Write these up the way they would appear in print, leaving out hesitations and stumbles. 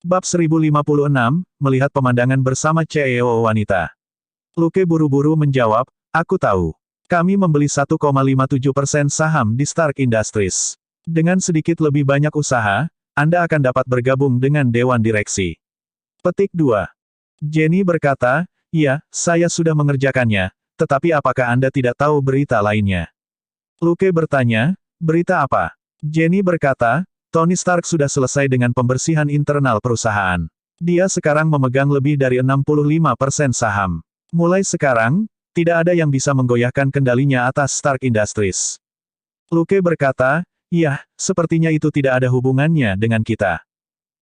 Bab 1056, melihat pemandangan bersama CEO wanita. Luke buru-buru menjawab, aku tahu. Kami membeli 1,57% saham di Stark Industries. Dengan sedikit lebih banyak usaha, Anda akan dapat bergabung dengan Dewan Direksi. Petik 2. Jenny berkata, ya, saya sudah mengerjakannya, tetapi apakah Anda tidak tahu berita lainnya? Luke bertanya, berita apa? Jenny berkata, Tony Stark sudah selesai dengan pembersihan internal perusahaan. Dia sekarang memegang lebih dari 65% saham. Mulai sekarang, tidak ada yang bisa menggoyahkan kendalinya atas Stark Industries. Luke berkata, ya, sepertinya itu tidak ada hubungannya dengan kita.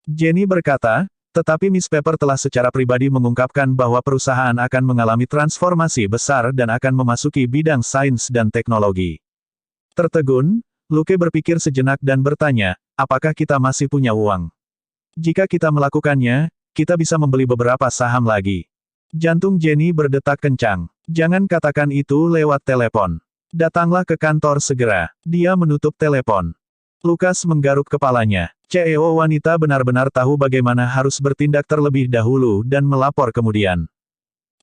Jenny berkata, tetapi Miss Pepper telah secara pribadi mengungkapkan bahwa perusahaan akan mengalami transformasi besar dan akan memasuki bidang sains dan teknologi. Tertegun, Luke berpikir sejenak dan bertanya, apakah kita masih punya uang? Jika kita melakukannya, kita bisa membeli beberapa saham lagi. Jantung Jenny berdetak kencang. Jangan katakan itu lewat telepon. Datanglah ke kantor segera. Dia menutup telepon. Lukas menggaruk kepalanya. CEO wanita benar-benar tahu bagaimana harus bertindak terlebih dahulu dan melapor kemudian.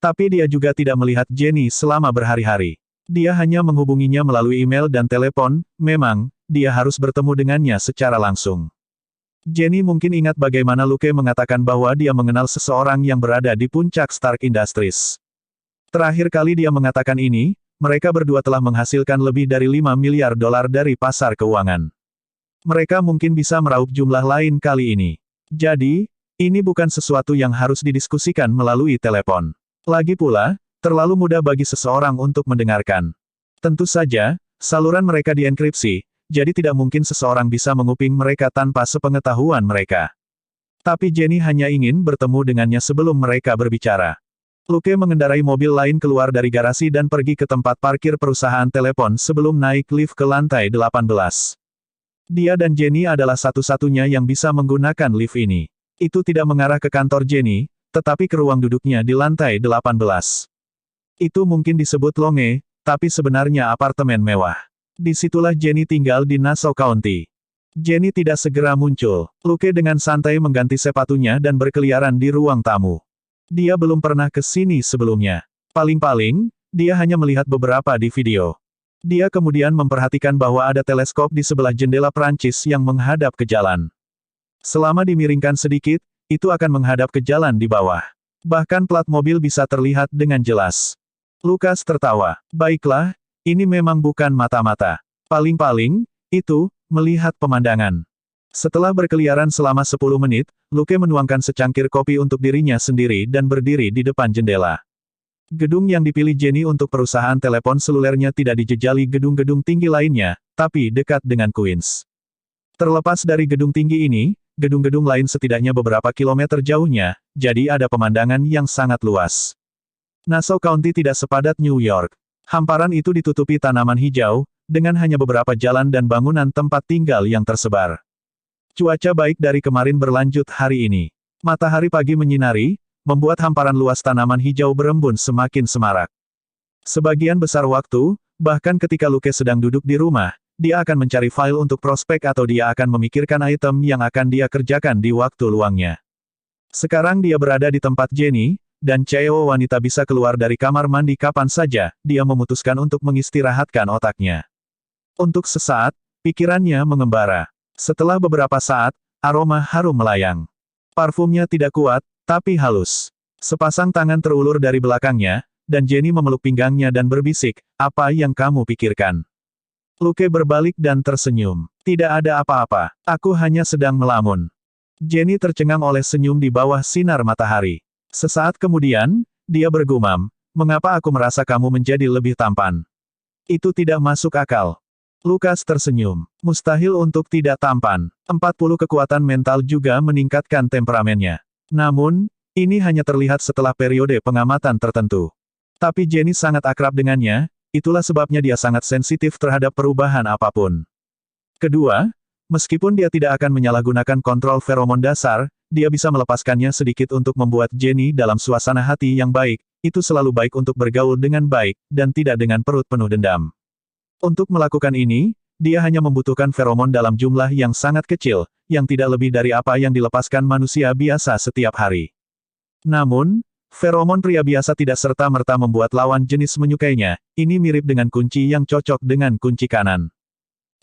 Tapi dia juga tidak melihat Jenny selama berhari-hari. Dia hanya menghubunginya melalui email dan telepon, memang, dia harus bertemu dengannya secara langsung. Jenny mungkin ingat bagaimana Luke mengatakan bahwa dia mengenal seseorang yang berada di puncak Stark Industries. Terakhir kali dia mengatakan ini, mereka berdua telah menghasilkan lebih dari $5 miliar dari pasar keuangan. Mereka mungkin bisa meraup jumlah lain kali ini. Jadi, ini bukan sesuatu yang harus didiskusikan melalui telepon. Lagi pula, terlalu mudah bagi seseorang untuk mendengarkan. Tentu saja, saluran mereka dienkripsi, jadi tidak mungkin seseorang bisa menguping mereka tanpa sepengetahuan mereka. Tapi Jenny hanya ingin bertemu dengannya sebelum mereka berbicara. Luke mengendarai mobil lain keluar dari garasi dan pergi ke tempat parkir perusahaan telepon sebelum naik lift ke lantai 18. Dia dan Jenny adalah satu-satunya yang bisa menggunakan lift ini. Itu tidak mengarah ke kantor Jenny, tetapi ke ruang duduknya di lantai 18. Itu mungkin disebut longe, tapi sebenarnya apartemen mewah. Disitulah Jenny tinggal di Nassau County. Jenny tidak segera muncul. Luke dengan santai mengganti sepatunya dan berkeliaran di ruang tamu. Dia belum pernah ke sini sebelumnya. Paling-paling, dia hanya melihat beberapa di video. Dia kemudian memperhatikan bahwa ada teleskop di sebelah jendela Prancis yang menghadap ke jalan. Selama dimiringkan sedikit, itu akan menghadap ke jalan di bawah. Bahkan plat mobil bisa terlihat dengan jelas. Lukas tertawa. Baiklah, ini memang bukan mata-mata. Paling-paling, itu, melihat pemandangan. Setelah berkeliaran selama 10 menit, Luke menuangkan secangkir kopi untuk dirinya sendiri dan berdiri di depan jendela. Gedung yang dipilih Jenny untuk perusahaan telepon selulernya tidak dijejali gedung-gedung tinggi lainnya, tapi dekat dengan Queens. Terlepas dari gedung tinggi ini, gedung-gedung lain setidaknya beberapa kilometer jauhnya, jadi ada pemandangan yang sangat luas. Nassau County tidak sepadat New York. Hamparan itu ditutupi tanaman hijau, dengan hanya beberapa jalan dan bangunan tempat tinggal yang tersebar. Cuaca baik dari kemarin berlanjut hari ini. Matahari pagi menyinari, membuat hamparan luas tanaman hijau berembun semakin semarak. Sebagian besar waktu, bahkan ketika Luke sedang duduk di rumah, dia akan mencari file untuk prospek atau dia akan memikirkan item yang akan dia kerjakan di waktu luangnya. Sekarang dia berada di tempat Jenny, dan CEO wanita bisa keluar dari kamar mandi kapan saja, dia memutuskan untuk mengistirahatkan otaknya. Untuk sesaat, pikirannya mengembara. Setelah beberapa saat, aroma harum melayang. Parfumnya tidak kuat, tapi halus. Sepasang tangan terulur dari belakangnya, dan Jenny memeluk pinggangnya dan berbisik, apa yang kamu pikirkan? Luke berbalik dan tersenyum. Tidak ada apa-apa, aku hanya sedang melamun. Jenny tercengang oleh senyum di bawah sinar matahari. Sesaat kemudian, dia bergumam, mengapa aku merasa kamu menjadi lebih tampan? Itu tidak masuk akal. Lukas tersenyum. Mustahil untuk tidak tampan. 40 kekuatan mental juga meningkatkan temperamennya. Namun, ini hanya terlihat setelah periode pengamatan tertentu. Tapi Jenny sangat akrab dengannya, itulah sebabnya dia sangat sensitif terhadap perubahan apapun. Kedua, meskipun dia tidak akan menyalahgunakan kontrol feromon dasar, dia bisa melepaskannya sedikit untuk membuat Jenny dalam suasana hati yang baik, itu selalu baik untuk bergaul dengan baik, dan tidak dengan perut penuh dendam. Untuk melakukan ini, dia hanya membutuhkan feromon dalam jumlah yang sangat kecil, yang tidak lebih dari apa yang dilepaskan manusia biasa setiap hari. Namun, feromon pria biasa tidak serta-merta membuat lawan jenis menyukainya, ini mirip dengan kunci yang cocok dengan kunci kanan.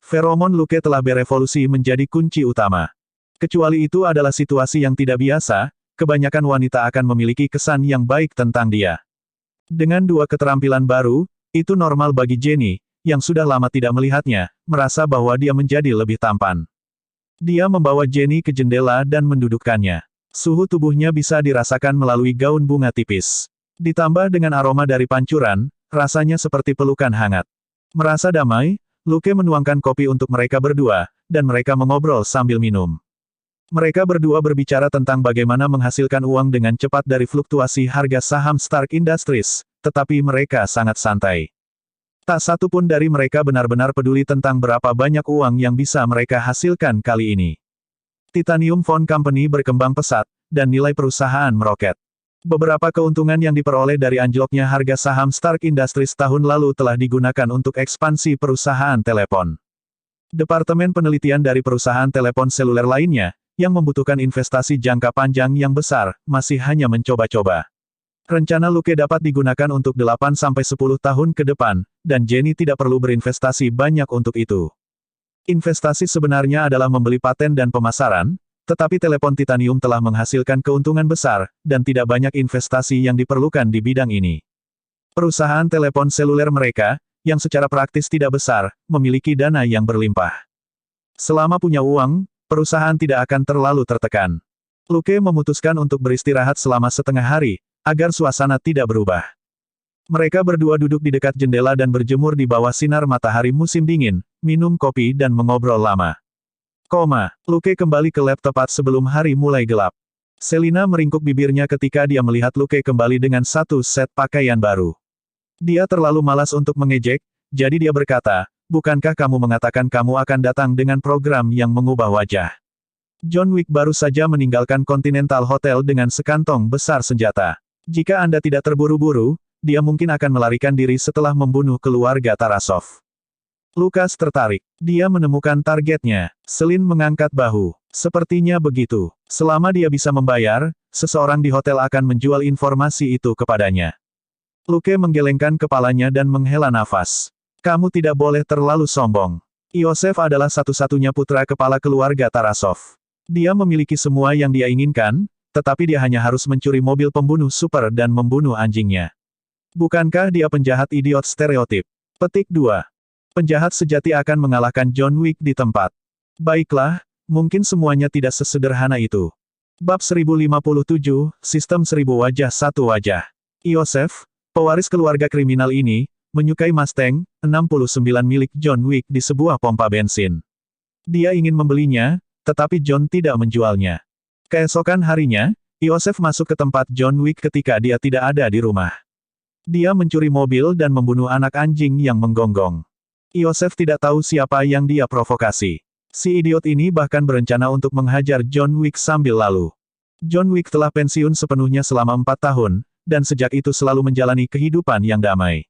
Feromon Luke telah berevolusi menjadi kunci utama. Kecuali itu adalah situasi yang tidak biasa, kebanyakan wanita akan memiliki kesan yang baik tentang dia. Dengan dua keterampilan baru, itu normal bagi Jenny, yang sudah lama tidak melihatnya, merasa bahwa dia menjadi lebih tampan. Dia membawa Jenny ke jendela dan mendudukkannya. Suhu tubuhnya bisa dirasakan melalui gaun bunga tipis. Ditambah dengan aroma dari pancuran, rasanya seperti pelukan hangat. Merasa damai, Luke menuangkan kopi untuk mereka berdua, dan mereka mengobrol sambil minum. Mereka berdua berbicara tentang bagaimana menghasilkan uang dengan cepat dari fluktuasi harga saham Stark Industries, tetapi mereka sangat santai. Tak satu pun dari mereka benar-benar peduli tentang berapa banyak uang yang bisa mereka hasilkan kali ini. Titanium Phone Company berkembang pesat, dan nilai perusahaan meroket. Beberapa keuntungan yang diperoleh dari anjloknya harga saham Stark Industries tahun lalu telah digunakan untuk ekspansi perusahaan telepon. Departemen penelitian dari perusahaan telepon seluler lainnya, yang membutuhkan investasi jangka panjang yang besar, masih hanya mencoba-coba. Rencana Luke dapat digunakan untuk 8-10 tahun ke depan, dan Jenny tidak perlu berinvestasi banyak untuk itu. Investasi sebenarnya adalah membeli paten dan pemasaran, tetapi telepon titanium telah menghasilkan keuntungan besar, dan tidak banyak investasi yang diperlukan di bidang ini. Perusahaan telepon seluler mereka, yang secara praktis tidak besar, memiliki dana yang berlimpah. Selama punya uang, perusahaan tidak akan terlalu tertekan. Luke memutuskan untuk beristirahat selama setengah hari, agar suasana tidak berubah. Mereka berdua duduk di dekat jendela dan berjemur di bawah sinar matahari musim dingin, minum kopi dan mengobrol lama. Luke kembali ke lab tepat sebelum hari mulai gelap. Selina meringkuk bibirnya ketika dia melihat Luke kembali dengan satu set pakaian baru. Dia terlalu malas untuk mengejek, jadi dia berkata, "Bukankah kamu mengatakan kamu akan datang dengan program yang mengubah wajah?" John Wick baru saja meninggalkan Continental Hotel dengan sekantong besar senjata. Jika Anda tidak terburu-buru, dia mungkin akan melarikan diri setelah membunuh keluarga Tarasov. Lukas tertarik. Dia menemukan targetnya. Selin mengangkat bahu. Sepertinya begitu. Selama dia bisa membayar, seseorang di hotel akan menjual informasi itu kepadanya. Luke menggelengkan kepalanya dan menghela nafas. Kamu tidak boleh terlalu sombong. Iosef adalah satu-satunya putra kepala keluarga Tarasov. Dia memiliki semua yang dia inginkan, tetapi dia hanya harus mencuri mobil pembunuh super dan membunuh anjingnya. Bukankah dia penjahat idiot stereotip? Petik 2. Penjahat sejati akan mengalahkan John Wick di tempat. Baiklah, mungkin semuanya tidak sesederhana itu. Bab 1057, Sistem 1000 Wajah Satu Wajah. Iosef, pewaris keluarga kriminal ini, menyukai Mustang 69 milik John Wick di sebuah pompa bensin. Dia ingin membelinya, tetapi John tidak menjualnya. Keesokan harinya, Iosef masuk ke tempat John Wick ketika dia tidak ada di rumah. Dia mencuri mobil dan membunuh anak anjing yang menggonggong. Iosef tidak tahu siapa yang dia provokasi. Si idiot ini bahkan berencana untuk menghajar John Wick sambil lalu. John Wick telah pensiun sepenuhnya selama 4 tahun, dan sejak itu selalu menjalani kehidupan yang damai.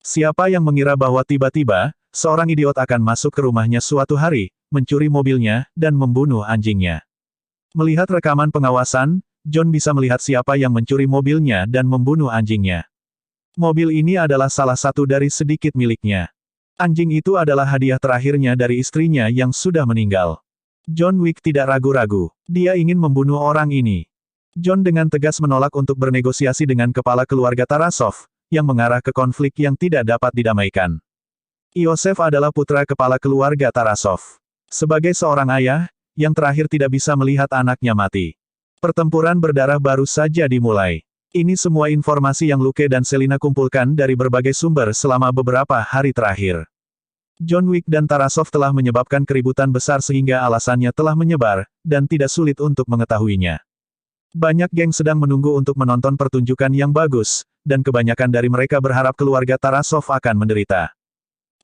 Siapa yang mengira bahwa tiba-tiba, seorang idiot akan masuk ke rumahnya suatu hari, mencuri mobilnya, dan membunuh anjingnya. Melihat rekaman pengawasan, John bisa melihat siapa yang mencuri mobilnya dan membunuh anjingnya. Mobil ini adalah salah satu dari sedikit miliknya. Anjing itu adalah hadiah terakhirnya dari istrinya yang sudah meninggal. John Wick tidak ragu-ragu. Dia ingin membunuh orang ini. John dengan tegas menolak untuk bernegosiasi dengan kepala keluarga Tarasov, yang mengarah ke konflik yang tidak dapat didamaikan. Iosef adalah putra kepala keluarga Tarasov. Sebagai seorang ayah, yang terakhir tidak bisa melihat anaknya mati. Pertempuran berdarah baru saja dimulai. Ini semua informasi yang Luke dan Selina kumpulkan dari berbagai sumber selama beberapa hari terakhir. John Wick dan Tarasov telah menyebabkan keributan besar sehingga alasannya telah menyebar, dan tidak sulit untuk mengetahuinya. Banyak geng sedang menunggu untuk menonton pertunjukan yang bagus, dan kebanyakan dari mereka berharap keluarga Tarasov akan menderita.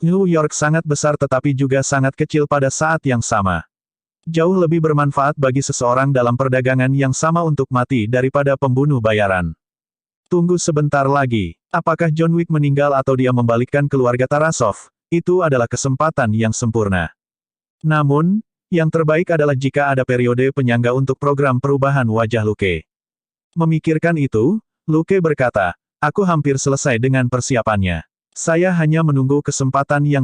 New York sangat besar tetapi juga sangat kecil pada saat yang sama. Jauh lebih bermanfaat bagi seseorang dalam perdagangan yang sama untuk mati daripada pembunuh bayaran. Tunggu sebentar lagi. Apakah John Wick meninggal atau dia membalikkan keluarga Tarasov? Itu adalah kesempatan yang sempurna. Namun, yang terbaik adalah jika ada periode penyangga untuk program perubahan wajah Luke. Memikirkan itu, Luke berkata, aku hampir selesai dengan persiapannya. Saya hanya menunggu kesempatan yang